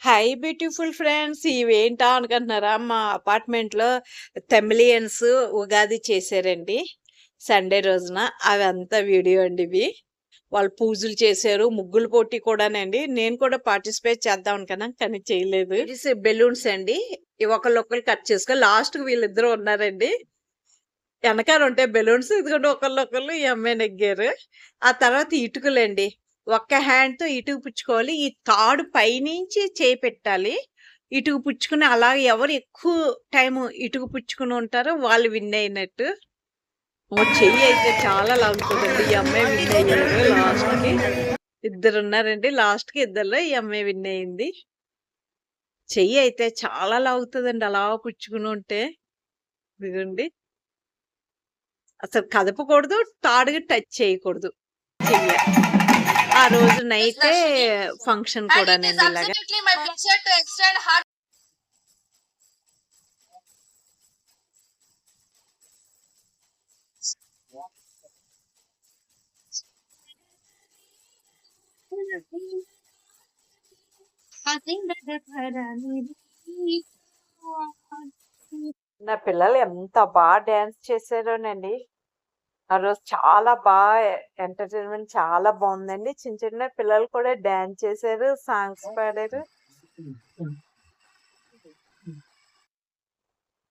Hi beautiful friends, ఇవేంటా అనుకుంటున్నారా? మా అపార్ట్మెంట్లో తెమిలియన్స్ ఉగాది చేశారండి సండే రోజున. అవంతా వీడియో అండి ఇవి. వాళ్ళు పూజలు చేశారు, ముగ్గులు పోటీ కూడానండి. నేను కూడా పార్టిసిపేట్ చేద్దాం అనుకున్నాను, కానీ చేయలేదు. బెలూన్స్ అండి, ఇవి ఒకళ్ళొకళ్ళు కట్ చేసుకో. లాస్ట్కి వీళ్ళిద్దరూ ఉన్నారండి. వెనకాల ఉంటాయి బెలూన్స్, ఇదిగోండి ఒకళ్ళొకళ్ళు ఈ అమ్మాయి నెగ్గారు. ఆ తర్వాత ఇటుకలండి, ఒక్క హ్యాండ్తో ఇటుకు పుచ్చుకోవాలి. ఈ తాడు పైనుంచి చేయి పెట్టాలి, ఇటుకు పుచ్చుకుని అలా ఎవరు ఎక్కువ టైం ఇటుకు పుచ్చుకుని ఉంటారో వాళ్ళు విన్ అయినట్టు. చెయ్యి అయితే చాలా లాగుతుందండి. ఈ అమ్మాయి విన్ అయ్యారు లాస్ట్కి. ఇద్దరు ఉన్నారండి, లాస్ట్కి ఇద్దరులో ఈ అమ్మాయి విన్ అయింది. చెయ్యి అయితే చాలా లాగుతుందండి అలా పుచ్చుకుని ఉంటే. ఇదిగోండి, అసలు కదపకూడదు, తాడుకి టచ్ చేయకూడదు చెయ్యి. ఆ రోజు నైటే ఫంక్షన్ కూడా ఇలాగా. నా పిల్లలు ఎంత బాగా డాన్స్ చేశారోనండి ఆ రోజు. చాలా బాగా ఎంటర్టైన్మెంట్ చాలా బాగుందండి. చిన్న చిన్న పిల్లలు కూడా డాన్స్ చేశారు, సాంగ్స్ పాడారు.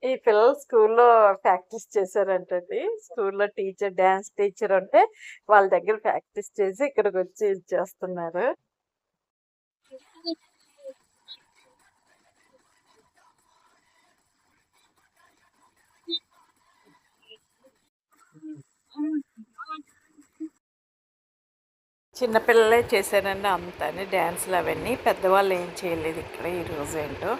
ఈ పిల్లలు స్కూల్లో ప్రాక్టీస్ చేశారంటండి. స్కూల్లో టీచర్, డాన్స్ టీచర్ ఉంటే వాళ్ళ దగ్గర ప్రాక్టీస్ చేసి ఇక్కడికి వచ్చి చేస్తున్నారు. చిన్నపిల్లలే చేశారండి అంతాని డ్యాన్సులు అవన్నీ. పెద్దవాళ్ళు ఏం చేయలేదు ఇక్కడ ఈ రోజు. ఏంటో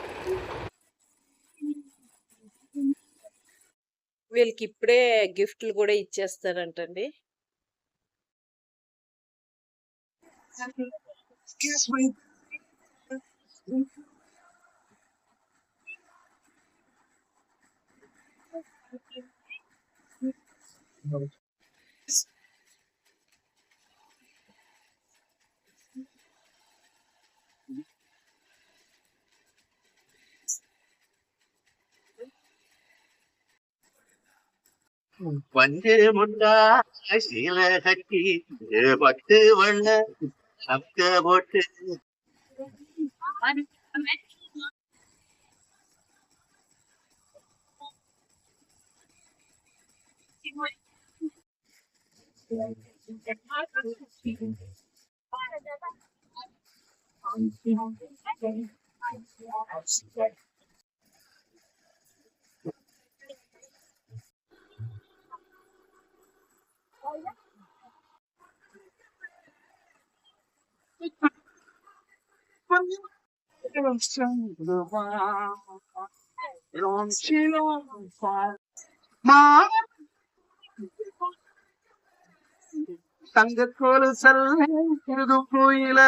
వీళ్ళకి ఇప్పుడే గిఫ్ట్లు కూడా ఇచ్చేస్తారంటండి. వందే ಮುಟ್ಟ ಶೀಲ ಹಕ್ಕಿ ಪಟ್ಟು ಒಳ್ಳ ಅಕ್ಕ ಬೊಟ್ಟು தங்க கோலு சல்ல போயில